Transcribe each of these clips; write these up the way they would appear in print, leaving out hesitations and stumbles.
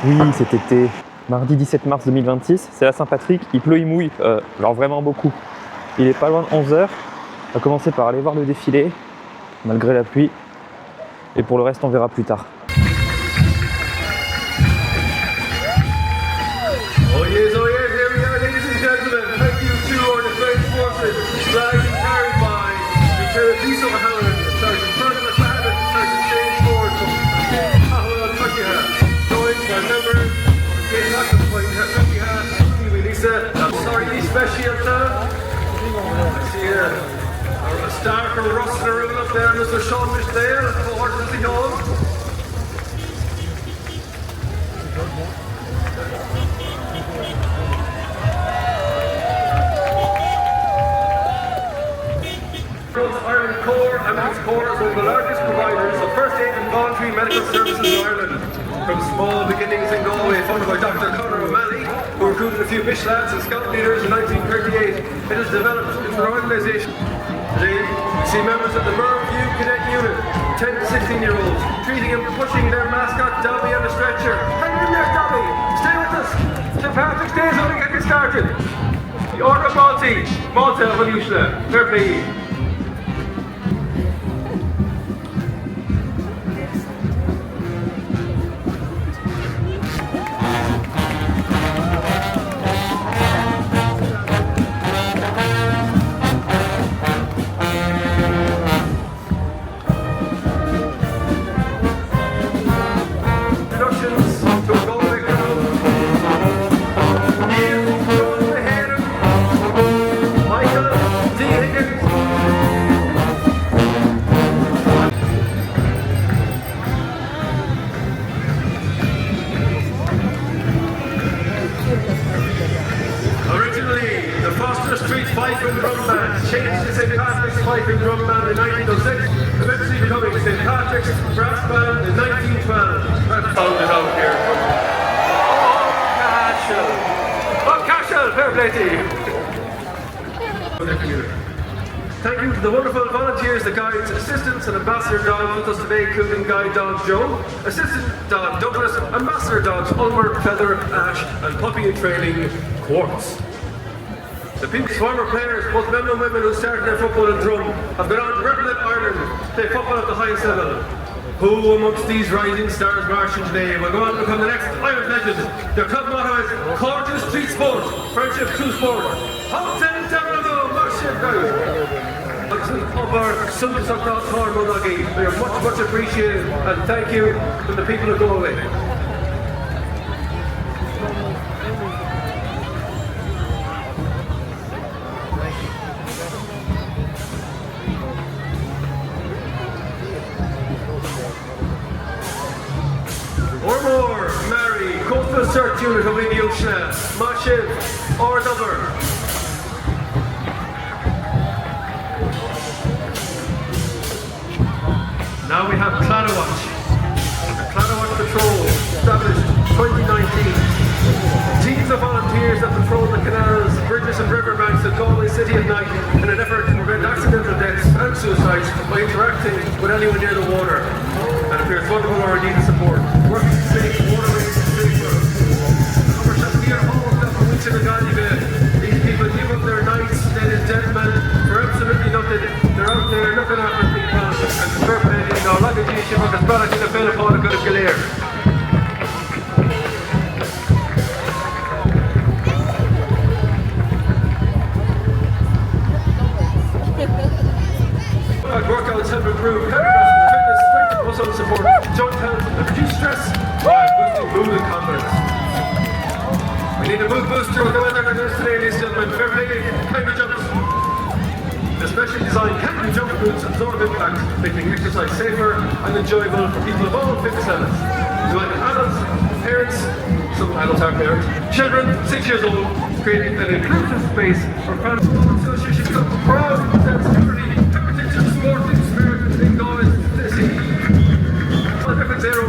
Oui, cet été, mardi 17 mars 2026, c'est la Saint-Patrick, il pleut, il mouille, genre vraiment beaucoup. Il est pas loin de 11h, on va commencer par aller voir le défilé, malgré la pluie, et pour le reste on verra plus tard. Oh yes, here we are, ladies and gentlemen. Thank you to our Defence Forces, flag carried by Lieutenant Lisa O'Halloran, Sergeant Fergal McLaren, Sergeant James Ford, Ahlan Fakiha, joined by members of the Gay Latin Point, Fakiha, Stevie Lisa, sorry, special I see a star from Ross in the room up there, Mr. Sean Mishdale, cohort of the Hall. Ireland Corps, Ambulance Corps is one of the largest providers of first aid and voluntary medical services in Ireland. From small beginnings in Galway, funded by Dr. Conor O'Malley, who recruited a few Bish lads and scout leaders in 1938, it has developed into an organisation. Today, we see members of the Merview Cadet Unit, 10 to 16-year-olds, treating and pushing their mascot Dobby on a stretcher. Hang in there, Dobby! Stay with us! St. Patrick's Day is only getting started. The Order of Malta Evolution, fair play. Piping Drum Band changed to St. Patrick's Piping Drum Band in 1906, eventually becoming St. Patrick's Brass Band in 1912. That's founded out here from Cashel. Oh, Cashel, fair play to you. Thank you to the wonderful volunteers, the guides, assistants and ambassador dogs with us today, including guide dog Joe, assistant dog Douglas, ambassador dogs Ulmer, Feather, Ash and puppy and training Quartz. The Peaks former players, both men and women who started their football in Drum, have gone on to represent Ireland, play football at the highest level. Who amongst these rising stars marching today will go on to become the next Irish legend? Their club motto is Cordial Street Sport, Friendship True Sport. Houghton Terranado, Marshall guys. Of our Sunday across Cornwall, they are much appreciated and thank you to the people of Galway. Ormore, Mary, Coastal Search Unit of Idiushna, Mashiv, Ordover. Now we have Cladawatch. The Cladawatch Patrol, established 2019. Teams of volunteers that patrol the canals, bridges and riverbanks of Galway City at night in an effort to prevent accidental deaths and suicides by interacting with anyone near the water. And if there's vulnerable or in need of support, working to save waterways and safer. Our Shakir holds up from weeks in the Galway. These people give up their nights, dead as dead men, for absolutely nothing. They're out there looking after people and perpetrating our luggage issue of the spirit in the fair upon a good Galir. Workouts help improve fitness, strength, and muscle support, joint health, and reduce stress while boosting mood and confidence. We need a mood booster with the weather like this today, ladies and gentlemen. Fair play, climbing jumps. The specially designed camping jump boots absorb impact, making exercise safer and enjoyable for people of all fitness levels. To adults, parents, some adults are parents, children 6 years old, creating an inclusive space for families. Association becomes proud to present security, heritage and sporting spirit in Galway City. Olympic Zero.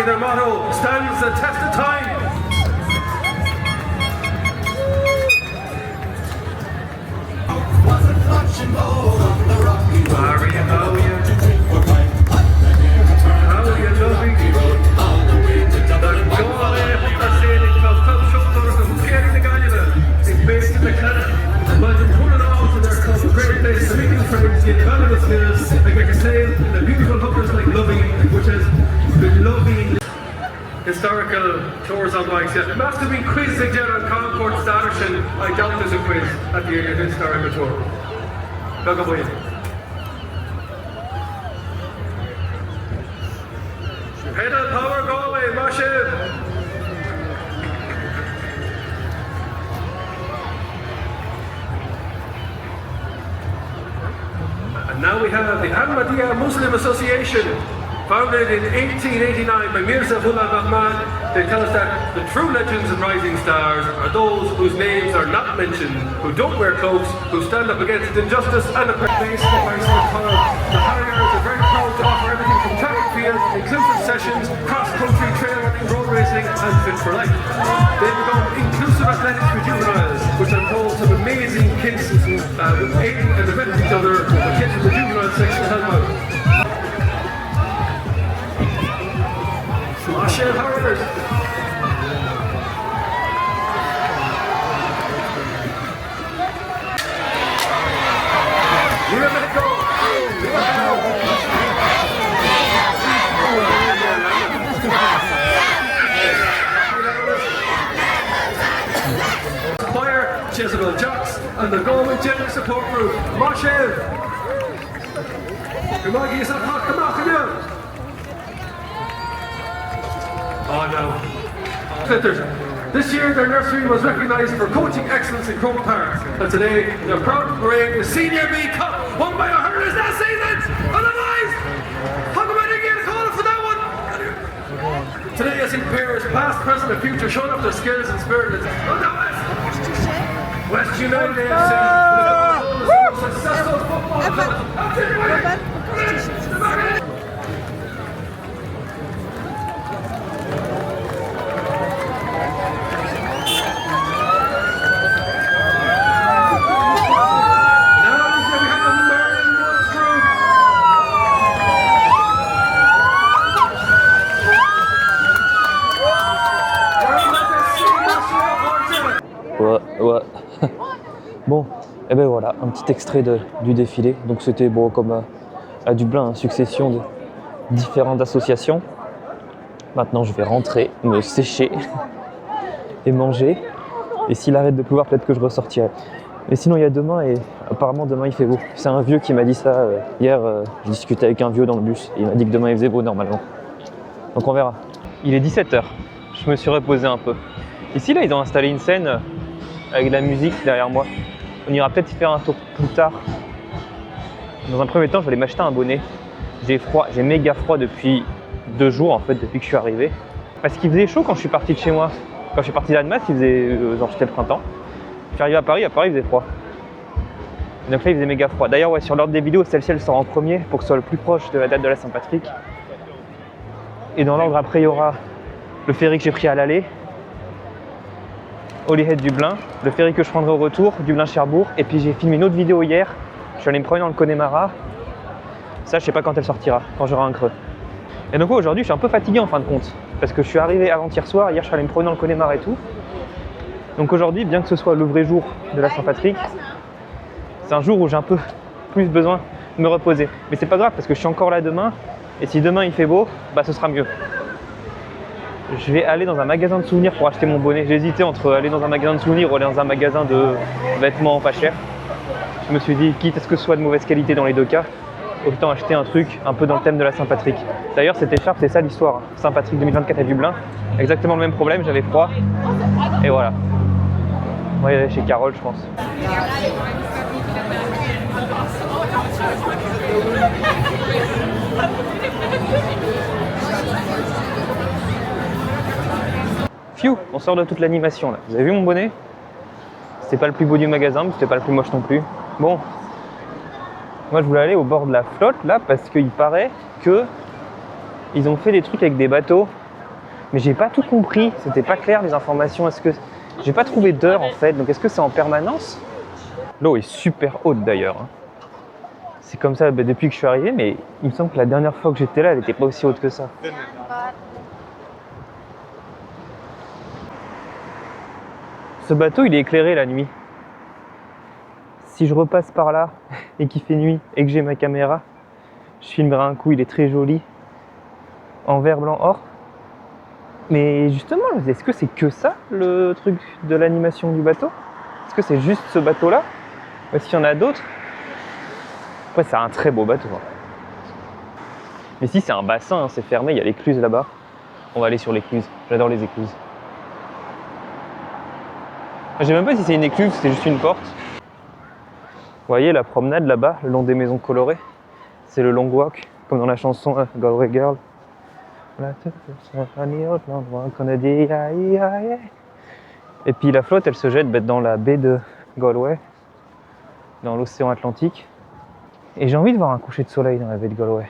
Their motto stands the test of time. gain valuable skills and get to sail in the beautiful hookers like Loving, which has been loving historical tours on bikes. It must have been quizzing down on Concord Station. I doubt there's a quiz at the end of the historical tour. Look away. Pedal power Galway, Mashiv. And now we have the Ahmadiyya Muslim Association, founded in 1889 by Mirza Ghulam Ahmad. They tell us that the true legends and rising stars are those whose names are not mentioned, who don't wear cloaks, who stand up against injustice and oppression. The Harriers are very proud to offer everything from track and field, inclusive sessions, cross-country trail running, road racing, and fit for life. They become inclusive athletics for juveniles, which I'm told some amazing kids aiding and abetting each other. The kids in the juvenile section help out. Mashiv Harriers. Choir, Jezebel Jocks, and the Galway General Support Group. Mashiv. Gemagi is a hot the Oh no. Clitters. This year their nursery was recognised for coaching excellence in Croke Park. And today they're proud to parade the Senior B Cup won by our hurlers last season. Otherwise, how come I didn't get a call for that one? Today I see pairs past, present and future showing up their skills and spirit. West United FC, successful football club. Ouais. Bon, et ben voilà, un petit extrait du défilé. Donc c'était bon comme à Dublin, succession de différentes associations. Maintenant je vais rentrer, me sécher et manger. Et s'il arrête de pleuvoir, peut-être que je ressortirai. Mais sinon il y a demain et apparemment demain il fait beau. C'est un vieux qui m'a dit ça hier. Je discutais avec un vieux dans le bus et il m'a dit que demain il faisait beau normalement. Donc on verra. Il est 17 h. Je me suis reposé un peu. Ici là ils ont installé une scène avec de la musique derrière moi. On ira peut-être y faire un tour plus tard. Dans un premier temps je vais aller m'acheter un bonnet. J'ai froid, j'ai méga froid depuis 2 jours en fait, depuis que je suis arrivé. Parce qu'il faisait chaud quand je suis parti de chez moi. Quand je suis parti d'Annemasse, il faisait genre c'était le printemps. Je suis arrivé à Paris il faisait froid. Et donc là il faisait méga froid. D'ailleurs ouais, sur l'ordre des vidéos, celle-ci elle sort en premier pour que ce soit le plus proche de la date de la Saint-Patrick. Et dans l'ordre après il y aura le ferry que j'ai pris à l'aller, Holyhead Dublin, le ferry que je prendrai au retour, Dublin-Cherbourg, et puis j'ai filmé une autre vidéo hier, je suis allé me promener dans le Connemara, ça je sais pas quand elle sortira, quand j'aurai un creux. Et donc aujourd'hui je suis un peu fatigué en fin de compte, parce que je suis arrivé avant-hier soir, hier je suis allé me promener dans le Connemara et tout. Donc aujourd'hui, bien que ce soit le vrai jour de la Saint-Patrick, c'est un jour où j'ai un peu plus besoin de me reposer. Mais c'est pas grave parce que je suis encore là demain, et si demain il fait beau, bah ce sera mieux. Je vais aller dans un magasin de souvenirs pour acheter mon bonnet. J'ai hésité entre aller dans un magasin de souvenirs ou aller dans un magasin de vêtements pas cher. Je me suis dit, quitte à ce que ce soit de mauvaise qualité dans les deux cas, autant acheter un truc un peu dans le thème de la Saint-Patrick. D'ailleurs, cette écharpe, c'est ça l'histoire. Saint-Patrick 2024 à Dublin. Exactement le même problème, j'avais froid. Et voilà. On va y aller chez Carole, je pense. Phew, on sort de toute l'animation là. Vous avez vu mon bonnet? C'était pas le plus beau du magasin, mais c'était pas le plus moche non plus. Bon, moi je voulais aller au bord de la flotte là parce qu'il paraît que ils ont fait des trucs avec des bateaux, mais j'ai pas tout compris. C'était pas clair les informations. Est-ce que j'ai pas trouvé d'heure en fait? Donc est-ce que c'est en permanence? L'eau est super haute d'ailleurs. C'est comme ça depuis que je suis arrivé, mais il me semble que la dernière fois que j'étais là, elle était pas aussi haute que ça. Ce bateau, il est éclairé la nuit. Si je repasse par là et qu'il fait nuit et que j'ai ma caméra, je filmerai un coup, il est très joli, en vert, blanc, or. Mais justement, est-ce que c'est que ça, le truc de l'animation du bateau? Est-ce que c'est juste ce bateau-là? Ou est-ce qu'il y en a d'autres? Après, c'est un très beau bateau. Hein. Mais si, c'est un bassin, hein, c'est fermé, il y a l'écluse là-bas. On va aller sur l'écluse, j'adore les écluses. Je sais même pas si c'est une écluse, c'est juste une porte. Vous voyez la promenade là-bas, le long des maisons colorées? C'est le long walk, comme dans la chanson Galway Girl. Et puis la flotte, elle se jette dans la baie de Galway, dans l'océan Atlantique. Et j'ai envie de voir un coucher de soleil dans la baie de Galway.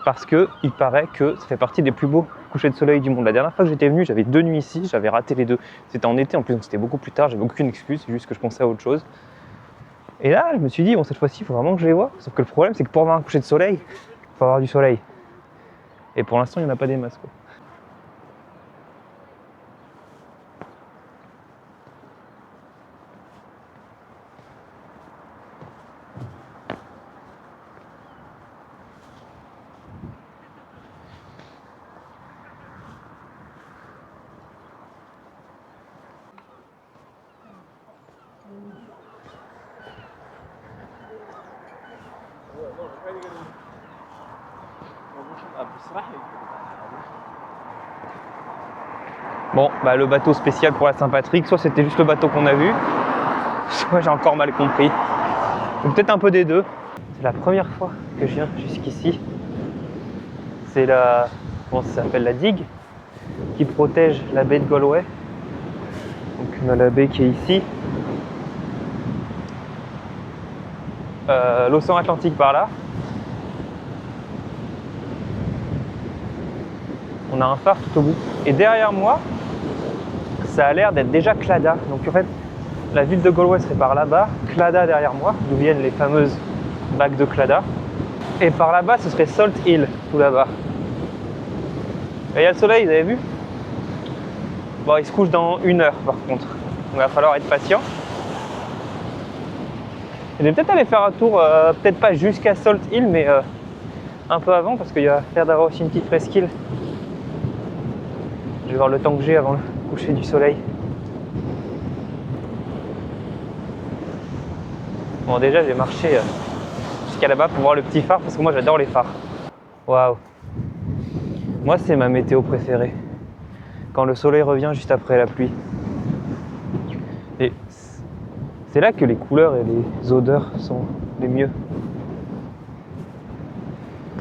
Parce que il paraît que ça fait partie des plus beaux couchers de soleil du monde. La dernière fois que j'étais venu, j'avais 2 nuits ici, j'avais raté les 2. C'était en été en plus, donc c'était beaucoup plus tard, j'avais aucune excuse, c'est juste que je pensais à autre chose. Et là, je me suis dit, bon, cette fois-ci, il faut vraiment que je les vois. Sauf que le problème, c'est que pour avoir un coucher de soleil, il faut avoir du soleil. Et pour l'instant, il n'y en a pas des masses, quoi. Bon, bah le bateau spécial pour la Saint-Patrick, soit c'était juste le bateau qu'on a vu, soit j'ai encore mal compris. Ou peut-être un peu des deux. C'est la première fois que je viens jusqu'ici. C'est la... comment ça s'appelle? La digue qui protège la baie de Galway. Donc on a la baie qui est ici. L'océan Atlantique par là. On a un phare tout au bout. Et derrière moi, ça a l'air d'être déjà Claddagh. Donc en fait, la ville de Galway serait par là-bas, Claddagh derrière moi, d'où viennent les fameuses bagues de Claddagh. Et par là-bas, ce serait Salt Hill, tout là-bas. Et il y a le soleil, vous avez vu? Bon, il se couche dans 1 heure par contre. Donc il va falloir être patient. Je vais peut-être aller faire un tour, peut-être pas jusqu'à Salt Hill, mais un peu avant, parce qu'il y a l'air d'avoir aussi une petite presqu'île. Je vais voir le temps que j'ai avant le coucher du soleil. Bon, déjà, j'ai marché jusqu'à là-bas pour voir le petit phare, parce que moi, j'adore les phares. Waouh! Moi, c'est ma météo préférée. Quand le soleil revient juste après la pluie. Et c'est là que les couleurs et les odeurs sont les mieux.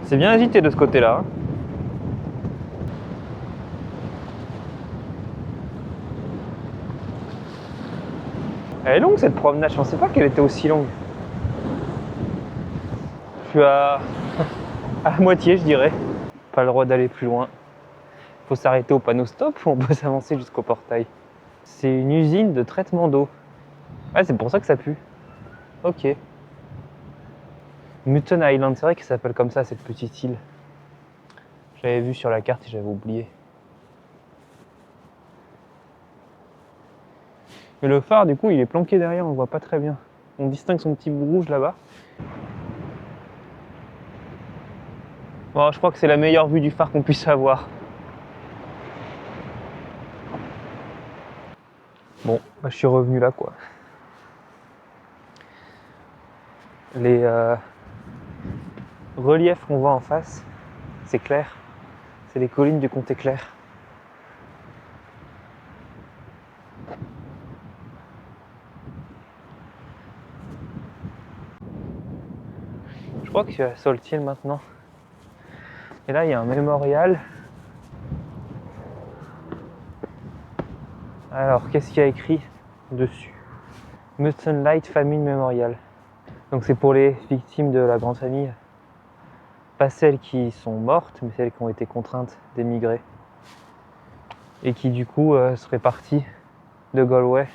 C'est bien agité de ce côté-là. Hein. Elle est longue cette promenade, je pensais pas qu'elle était aussi longue. Je suis à la moitié, je dirais. Pas le droit d'aller plus loin. Il faut s'arrêter au panneau stop ou on peut s'avancer jusqu'au portail. C'est une usine de traitement d'eau. Ah, c'est pour ça que ça pue. Ok. Mutton Island, c'est vrai qu'il s'appelle comme ça cette petite île. Je l'avais vu sur la carte et j'avais oublié. Mais le phare, du coup, il est planqué derrière, on le voit pas très bien. On distingue son petit bout rouge là-bas. Bon, je crois que c'est la meilleure vue du phare qu'on puisse avoir. Bon, bah, je suis revenu là, quoi. Les reliefs qu'on voit en face, c'est clair. C'est les collines du Comté Clair. Je crois que je suis à Salt Hill maintenant. Et là, il y a un mémorial. Alors, qu'est-ce qu'il y a écrit dessus? Mutton Light Famine Memorial. Donc c'est pour les victimes de la grande famille. Pas celles qui sont mortes, mais celles qui ont été contraintes d'émigrer. Et qui du coup seraient parties de Galway.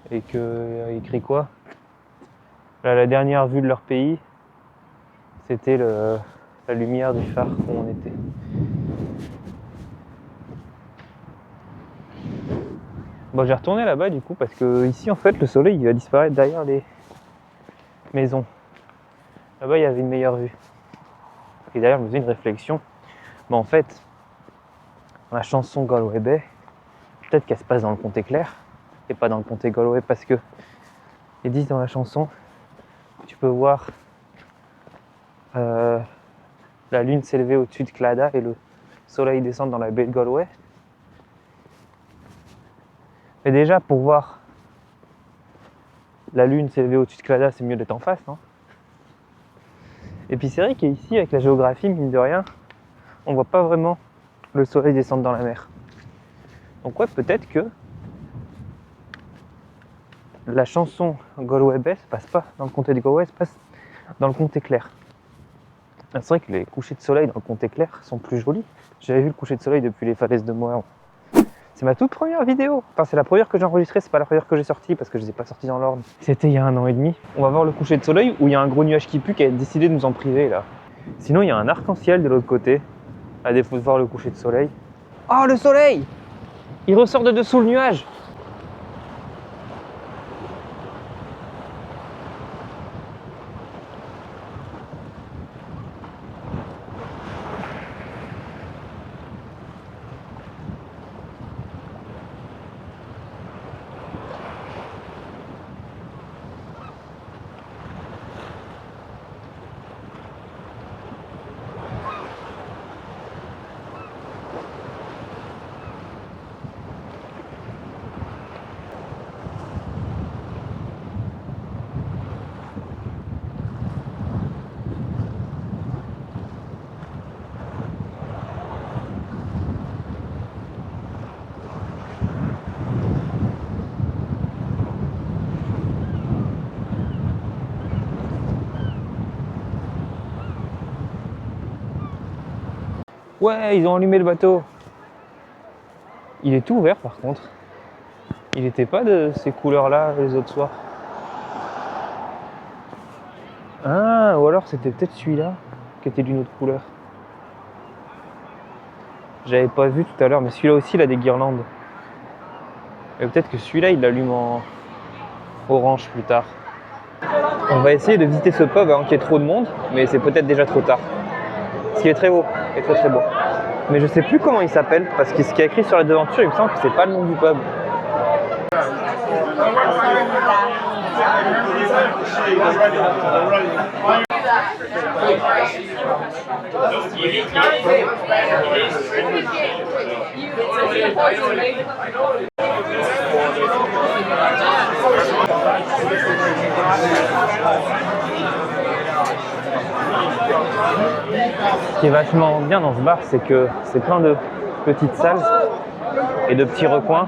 Et que écrit quoi? Là, la dernière vue de leur pays, c'était la lumière du phare où on était. Bon, Bon, j'ai retourné là-bas du coup parce que ici en fait le soleil il va disparaître derrière les maisons. Là-bas il y avait une meilleure vue. Et d'ailleurs je me faisais une réflexion. Mais en fait, dans la chanson Galway Bay, peut-être qu'elle se passe dans le comté clair et pas dans le comté Galway parce que ils disent dans la chanson que tu peux voir la lune s'élever au-dessus de Claddagh et le soleil descendre dans la baie de Galway. Mais déjà, pour voir la lune s'élever au-dessus de Claddagh, c'est mieux d'être en face. Hein. Et puis c'est vrai qu'ici, avec la géographie, mine de rien, on voit pas vraiment le soleil descendre dans la mer. Donc ouais, peut-être que la chanson Galway Bay se passe pas dans le comté de Galway, se passe dans le comté clair. C'est vrai que les couchers de soleil dans le comté clair sont plus jolis. J'avais vu le coucher de soleil depuis les falaises de Moher. C'est ma toute première vidéo. Enfin, c'est la première que j'ai enregistrée, c'est pas la première que j'ai sortie parce que je les ai pas sorties dans l'ordre. C'était il y a 1 an et demi. On va voir le coucher de soleil où il y a un gros nuage qui pue qui a décidé de nous en priver là. Sinon, il y a un arc-en-ciel de l'autre côté, à défaut de voir le coucher de soleil. Oh, le soleil! Il ressort de dessous le nuage! Ouais, ils ont allumé le bateau. Il est tout ouvert par contre. Il n'était pas de ces couleurs-là les autres soirs. Ah, ou alors c'était peut-être celui-là qui était d'une autre couleur. J'avais pas vu tout à l'heure, mais celui-là aussi il a des guirlandes. Et peut-être que celui-là il l'allume en orange plus tard. On va essayer de visiter ce pub avant qu'il y ait trop de monde, mais c'est peut-être déjà trop tard. Ce qui est très beau, et très très beau. Mais je sais plus comment il s'appelle, parce que ce qui est écrit sur la devanture, il me semble que c'est pas le nom du pub. Ce qui est vachement bien dans ce bar, c'est que c'est plein de petites salles et de petits recoins.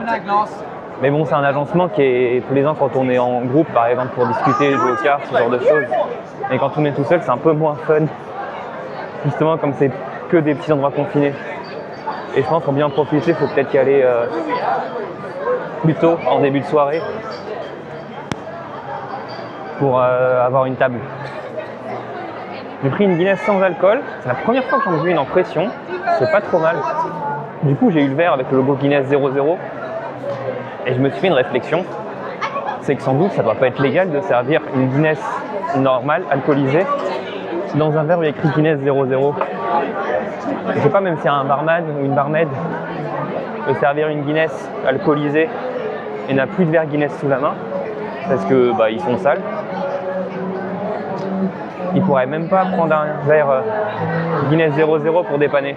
Mais bon, c'est un agencement qui est plaisant quand on est en groupe, par exemple, pour discuter, jouer aux cartes, ce genre de choses. Et quand on est tout seul, c'est un peu moins fun. Justement, comme c'est que des petits endroits confinés. Et je pense qu'en bien profiter, il faut peut-être y aller plus tôt, en début de soirée, pour avoir une table. J'ai pris une Guinness sans alcool. C'est la première fois que j'en ai vu une en pression. C'est pas trop mal. Du coup, j'ai eu le verre avec le logo Guinness 00. Et je me suis fait une réflexion. C'est que sans doute, ça doit pas être légal de servir une Guinness normale, alcoolisée, dans un verre où il y a écrit Guinness 00. Je sais pas, même s'il y a un barman ou une barmaid, de servir une Guinness alcoolisée et n'a plus de verre Guinness sous la main, parce que ils sont sales. Il pourrait même pas prendre un verre Guinness 00 pour dépanner.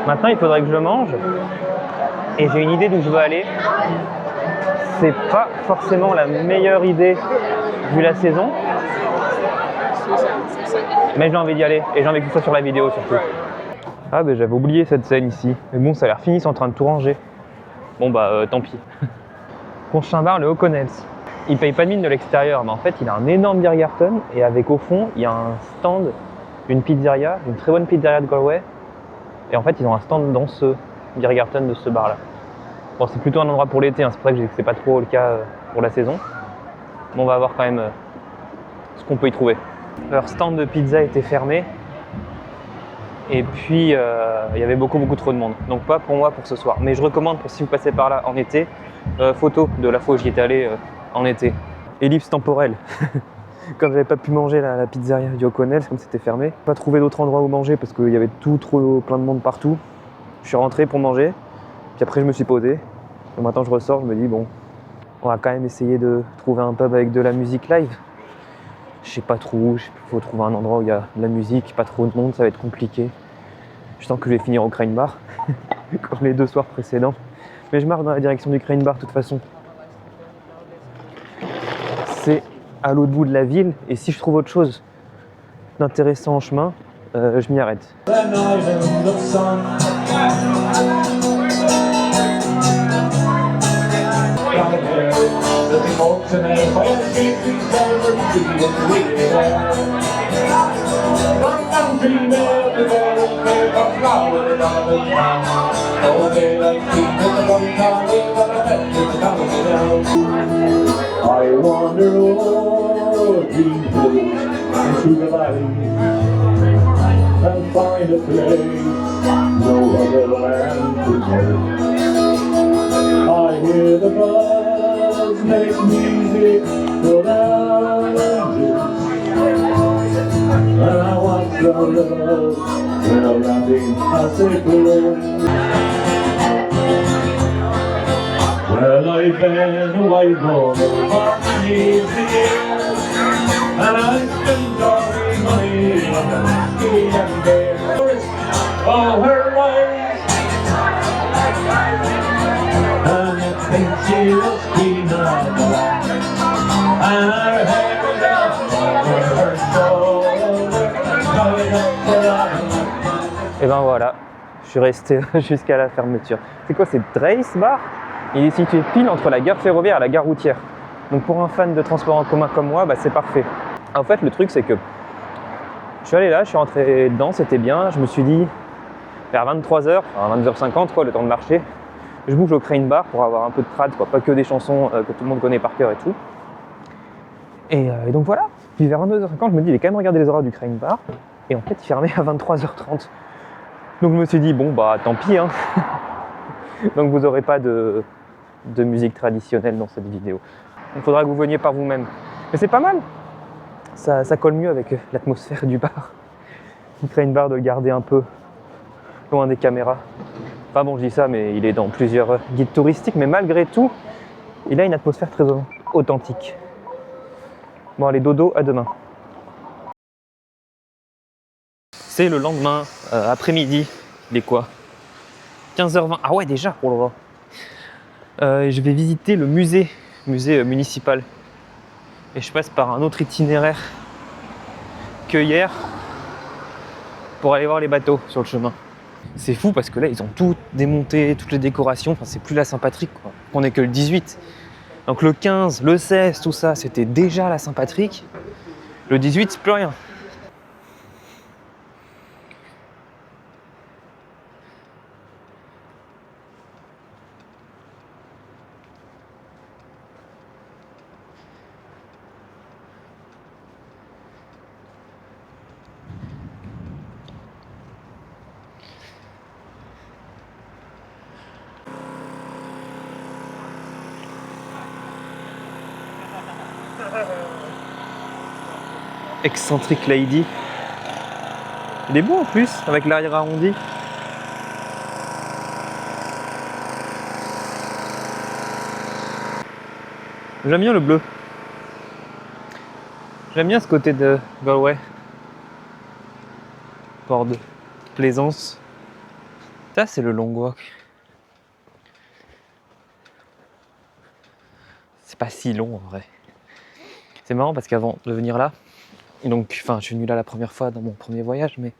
Maintenant, il faudrait que je mange. Et j'ai une idée d'où je veux aller. C'est pas forcément la meilleure idée vu la saison. Mais j'ai envie d'y aller. Et j'ai envie que ce soit sur la vidéo surtout. Ah j'avais oublié cette scène ici. Mais bon, ça a l'air fini, ils sont en train de tout ranger. Bon tant pis. Prochain bar, le O'Connell's. Il paye pas de mine de l'extérieur, mais en fait il a un énorme Biergarten et avec au fond il y a un stand d'une pizzeria, une très bonne pizzeria de Galway. Et en fait ils ont un stand dans ce Biergarten de ce bar là. Bon, c'est plutôt un endroit pour l'été, hein, c'est pour ça que c'est pas trop le cas pour la saison. Mais on va voir quand même ce qu'on peut y trouver. Leur stand de pizza était fermé. Et puis il y avait beaucoup trop de monde. Donc pas pour moi pour ce soir. Mais je recommande pour si vous passez par là en été, photo de la fois où j'y étais allé en été. Ellipse temporelle. Comme j'avais pas pu manger la pizzeria du O'Connell, comme c'était fermé, pas trouvé d'autre endroit où manger parce qu'il y avait trop plein de monde partout. Je suis rentré pour manger, puis après je me suis posé. Et maintenant je ressors, je me dis bon, on va quand même essayer de trouver un pub avec de la musique live. Je sais pas trop où, il faut trouver un endroit où il y a de la musique, pas trop de monde, ça va être compliqué. Je sens que je vais finir au Crane Bar, comme les 2 soirs précédents. Mais je marche dans la direction du Crane Bar de toute façon. C'est à l'autre bout de la ville, et si je trouve autre chose d'intéressant en chemin, je m'y arrête. I wander over green hills into the valley and find a place no other land could know. I hear the birds make music for their engines, and I watch the rivers when lapping as they flow. Well, I've been away from many years, and I've spent all my money on whiskey and beer. Oh, her eyes, and I think she was queen of the land, and her hair was up over her shoulder, going up to the... Et ben voilà, je suis resté jusqu'à la fermeture. C'est quoi, c'est Dreis Bar? Il est situé pile entre la gare ferroviaire et la gare routière. Donc pour un fan de transport en commun comme moi, bah c'est parfait. En fait, le truc c'est que je suis allé là, je suis rentré dedans, c'était bien. Je me suis dit, vers 23h, enfin 22h50 quoi, le temps de marcher, je bouge au Crane Bar pour avoir un peu de trad, quoi, pas que des chansons que tout le monde connaît par cœur et tout. Et donc voilà. Puis vers 22h50, je me dis, je vais quand même regarder les horaires du Crane Bar. Et en fait, il fermait à 23h30. Donc je me suis dit, bon bah tant pis, hein. Donc vous n'aurez pas de musique traditionnelle dans cette vidéo. Il faudra que vous veniez par vous-même. Mais c'est pas mal. Ça colle mieux avec l'atmosphère du bar. Il crée une barre de le garder un peu loin des caméras. Enfin bon, je dis ça, mais il est dans plusieurs guides touristiques. Mais malgré tout, il a une atmosphère très authentique. Bon allez, dodo, à demain. C'est le lendemain, après-midi. Il est quoi? 15h20. Ah ouais, déjà, oh là là. Je vais visiter le musée municipal. Et je passe par un autre itinéraire que hier pour aller voir les bateaux sur le chemin. C'est fou parce que là, ils ont tout démonté, toutes les décorations. Enfin, c'est plus la Saint-Patrick, quoi. On n'est que le 18. Donc le 15, le 16, tout ça, c'était déjà la Saint-Patrick. Le 18, c'est plus rien. Excentric Lady. Il est beau en plus, avec l'arrière arrondi. J'aime bien le bleu. J'aime bien ce côté de Galway. Port de Plaisance. Ça, c'est le long walk. C'est pas si long en vrai. C'est marrant parce qu'avant de venir là, et donc, enfin, je suis venu là la première fois dans mon premier voyage, mais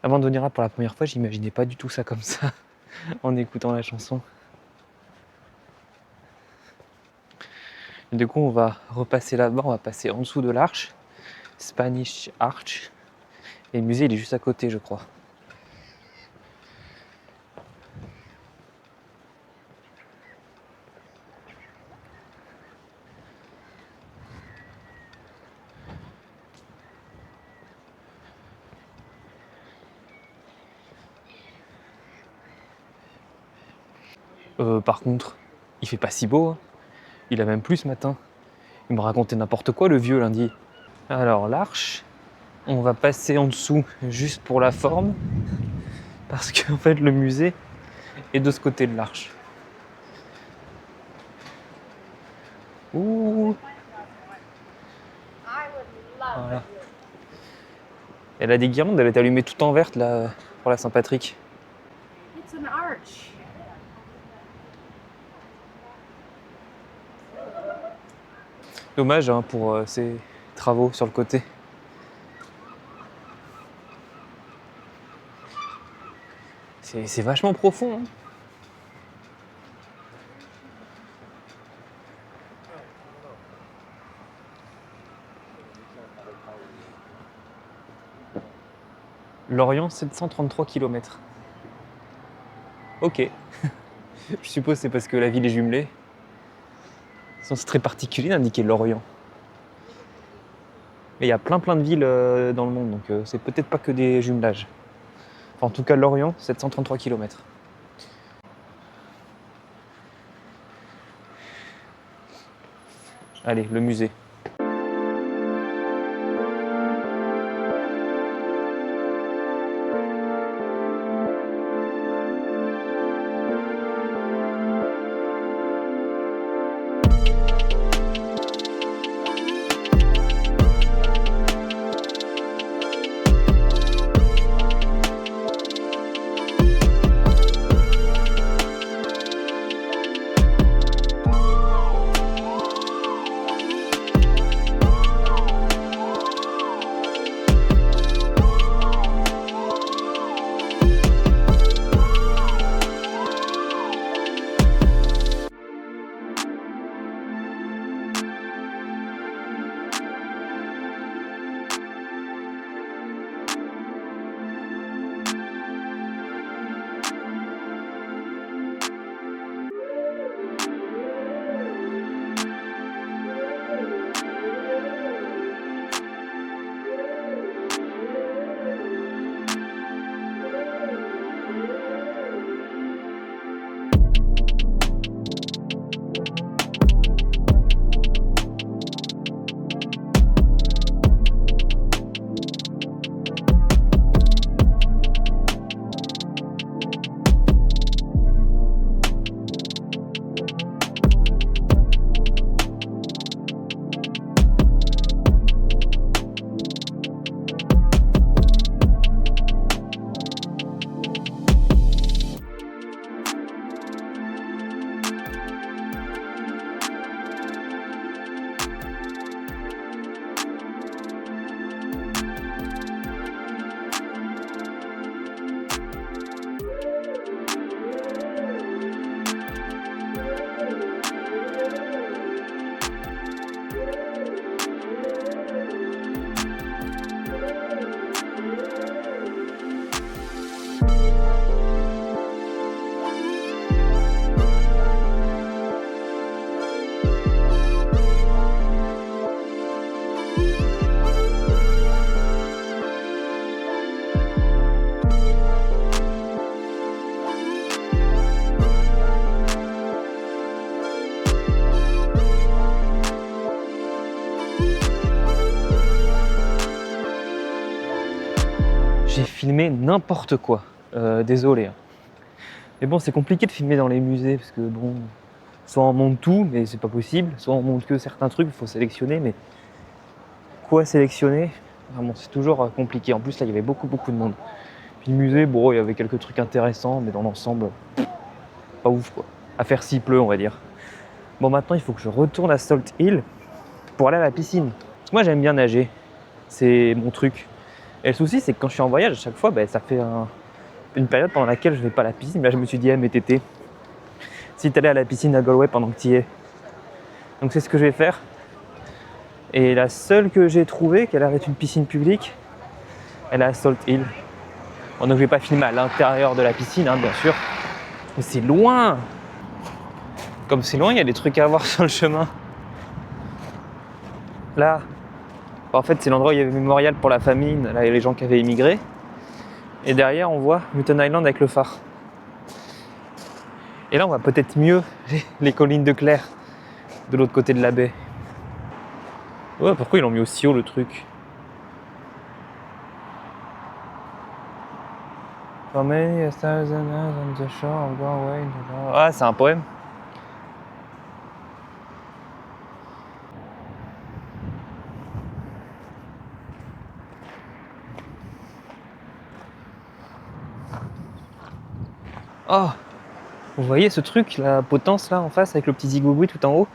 avant de venir là pour la première fois, j'imaginais pas du tout ça comme ça en écoutant la chanson. Et du coup, on va repasser là-bas, on va passer en dessous de l'arche, Spanish Arch, et le musée il est juste à côté, je crois. Par contre, il fait pas si beau, hein. Il a même plu ce matin. Il me racontait n'importe quoi le vieux lundi. Alors l'arche, on va passer en dessous juste pour la forme. Parce qu'en fait le musée est de ce côté de l'arche. Ouh. Voilà. Elle a des guirlandes, elle est allumée tout en verte là pour la Saint-Patrick. It's an arch. Dommage hein, pour ces travaux sur le côté. C'est vachement profond. Hein. Lorient, 733 km. Ok. Je suppose que c'est parce que la ville est jumelée. C'est très particulier d'indiquer Lorient. Mais il y a plein de villes dans le monde, donc c'est peut-être pas que des jumelages. Enfin, en tout cas, Lorient, 733 km. Allez, le musée. J'ai filmé n'importe quoi. Désolé. Mais bon, c'est compliqué de filmer dans les musées parce que bon, soit on monte tout, mais c'est pas possible, soit on monte que certains trucs, il faut sélectionner, mais quoi sélectionner? Vraiment, c'est toujours compliqué. En plus, là, il y avait beaucoup de monde. Puis le musée, bon, il y avait quelques trucs intéressants, mais dans l'ensemble, pas ouf quoi. À faire s'il pleut, on va dire. Bon, maintenant, il faut que je retourne à Salt Hill pour aller à la piscine. Parce que moi, j'aime bien nager. C'est mon truc. Et le souci, c'est que quand je suis en voyage, à chaque fois, ça fait une période pendant laquelle je vais pas à la piscine. Là, je me suis dit, mais Tété, si t'allais à la piscine à Galway pendant que t'y es. Donc, c'est ce que je vais faire. Et la seule que j'ai trouvée, qui a l'air d'être une piscine publique, elle est à Salt Hill. Bon, donc, je vais pas filmer à l'intérieur de la piscine, hein, bien sûr. Mais c'est loin! Comme c'est loin, il y a des trucs à voir sur le chemin. Là, en fait, c'est l'endroit où il y avait le mémorial pour la famine, là, il y a les gens qui avaient émigré. Et derrière, on voit Muton Island avec le phare. Et là, on voit peut-être mieux les collines de Clair, de l'autre côté de la baie. Ouais, pourquoi ils l'ont mis aussi haut le truc? For many a thousand miles on the shore of Galway. Ah, c'est un poème. Oh, vous voyez ce truc, la potence là en face avec le petit zigouigoui tout en haut,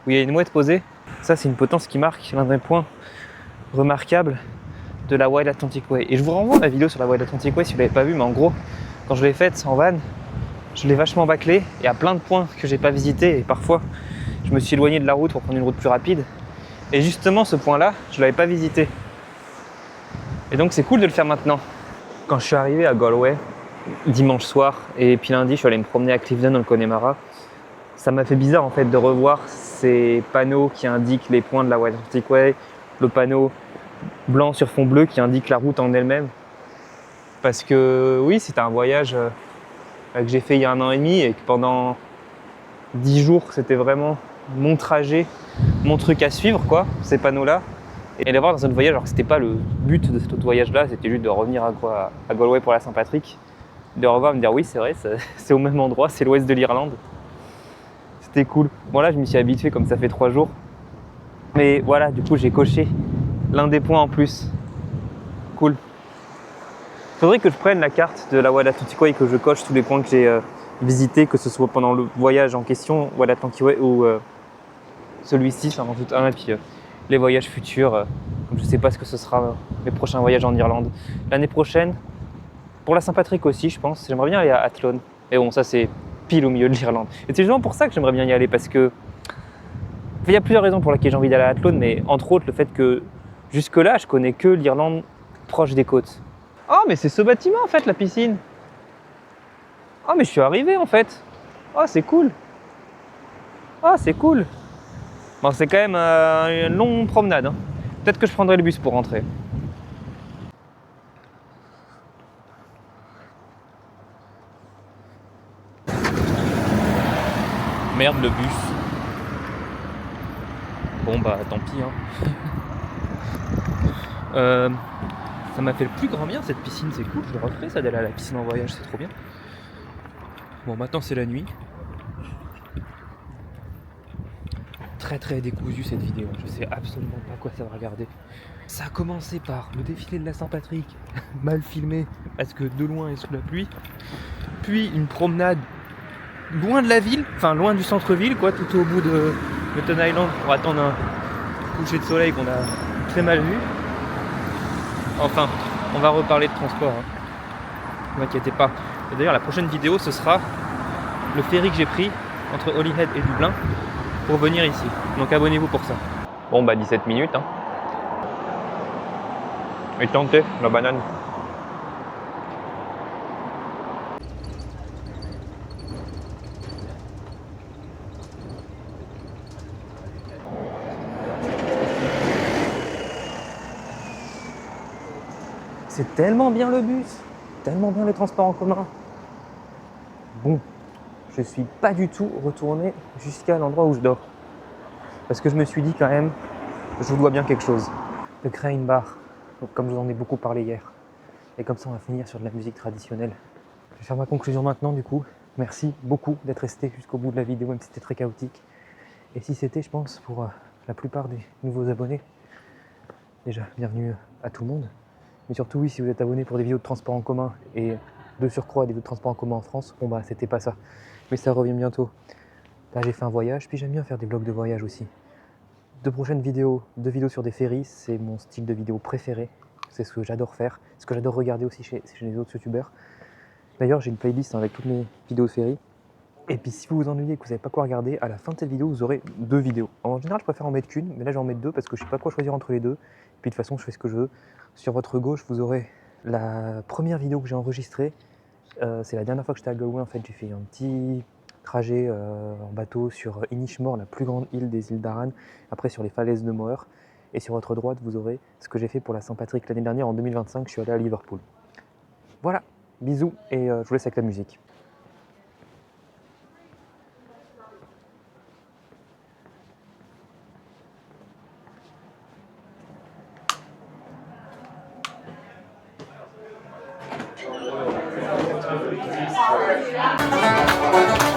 où il y a une mouette posée. Ça, c'est une potence qui marque l'un des points remarquables de la Wild Atlantic Way. Et je vous renvoie à la vidéo sur la Wild Atlantic Way si vous l'avez pas vue, mais en gros, quand je l'ai faite en van, je l'ai vachement bâclée. Il y a plein de points que j'ai pas visités et parfois je me suis éloigné de la route pour prendre une route plus rapide. Et justement, ce point-là, je l'avais pas visité. Et donc, c'est cool de le faire maintenant. Quand je suis arrivé à Galway, dimanche soir, et puis lundi, je suis allé me promener à Clifden dans le Connemara, ça m'a fait bizarre en fait de revoir ces panneaux qui indiquent les points de la Wild Atlantic Way, le panneau blanc sur fond bleu qui indique la route en elle-même. Parce que oui, c'était un voyage que j'ai fait il y a 1 an et demi et que pendant 10 jours, c'était vraiment mon trajet, mon truc à suivre, quoi, ces panneaux-là. Et les voir dans un autre voyage, alors que c'était pas le but de cet autre voyage-là, c'était juste de revenir à Galway pour la Saint-Patrick, de revoir et me dire oui, c'est vrai, c'est au même endroit, c'est l'ouest de l'Irlande. C'était cool. Bon là, je m'y suis habitué comme ça fait 3 jours. Mais voilà, du coup, j'ai coché l'un des points en plus. Cool. Faudrait que je prenne la carte de la Wild Atlantic Way et que je coche tous les points que j'ai visités, que ce soit pendant le voyage en question, Wild Atlantic Way ou celui-ci, ça en tout un, et puis les voyages futurs. Je sais pas ce que ce sera mes prochains voyages en Irlande. L'année prochaine, pour la Saint-Patrick aussi, je pense, j'aimerais bien aller à Athlone. Et bon, ça c'est pile au milieu de l'Irlande. Et c'est justement pour ça que j'aimerais bien y aller, parce que il y a plusieurs raisons pour lesquelles j'ai envie d'aller à Athlone, mais entre autres le fait que jusque-là, je connais que l'Irlande proche des côtes. Oh, mais c'est ce bâtiment en fait, la piscine. Oh, mais je suis arrivé en fait. Oh, c'est cool. Oh, c'est cool. Bon, c'est quand même une longue promenade. Hein. Peut-être que je prendrai le bus pour rentrer. Merde, le bus. Bon bah tant pis hein. Ça m'a fait le plus grand bien cette piscine, c'est cool, je le referai ça d'aller à la piscine en voyage, c'est trop bien. Bon maintenant c'est la nuit. Très très décousu cette vidéo, je sais absolument pas quoi ça va regarder. Ça a commencé par le défilé de la Saint-Patrick, mal filmé parce que de loin et sous la pluie. Puis une promenade loin de la ville, enfin loin du centre-ville quoi, tout au bout de Mutton Island pour attendre un coucher de soleil qu'on a très mal vu. Enfin, on va reparler de transport, hein. Ne vous inquiétez pas. Et d'ailleurs la prochaine vidéo ce sera le ferry que j'ai pris entre Holyhead et Dublin pour venir ici. Donc abonnez-vous pour ça. Bon bah 17 minutes hein. Et tentez la banane. C'est tellement bien le bus, tellement bien les transports en commun. Bon, je suis pas du tout retourné jusqu'à l'endroit où je dors. Parce que je me suis dit quand même, je vous dois bien quelque chose. Le Crane Bar, comme je vous en ai beaucoup parlé hier. Et comme ça on va finir sur de la musique traditionnelle. Je vais faire ma conclusion maintenant du coup. Merci beaucoup d'être resté jusqu'au bout de la vidéo, même si c'était très chaotique. Et si c'était, je pense, pour la plupart des nouveaux abonnés, déjà bienvenue à tout le monde. Mais surtout, oui, si vous êtes abonné pour des vidéos de transport en commun et de surcroît des vidéos de transport en commun en France, bon bah c'était pas ça. Mais ça revient bientôt. Là j'ai fait un voyage, puis j'aime bien faire des vlogs de voyage aussi. 2 prochaines vidéos, 2 vidéos sur des ferries, c'est mon style de vidéo préféré. C'est ce que j'adore faire, ce que j'adore regarder aussi chez les autres youtubeurs. D'ailleurs j'ai une playlist avec toutes mes vidéos de ferries. Et puis si vous vous ennuyez et que vous savez pas quoi regarder, à la fin de cette vidéo vous aurez 2 vidéos. En général je préfère en mettre qu'une, mais là je vais en mettre 2 parce que je sais pas quoi choisir entre les deux. Et puis de toute façon je fais ce que je veux. Sur votre gauche, vous aurez la première vidéo que j'ai enregistrée. C'est la dernière fois que j'étais à Galway. En fait, j'ai fait un petit trajet en bateau sur Inishmore, la plus grande île des îles d'Arran. Après, sur les falaises de Moher. Et sur votre droite, vous aurez ce que j'ai fait pour la Saint-Patrick l'année dernière. En 2025, je suis allé à Liverpool. Voilà, bisous et je vous laisse avec la musique. Thank you.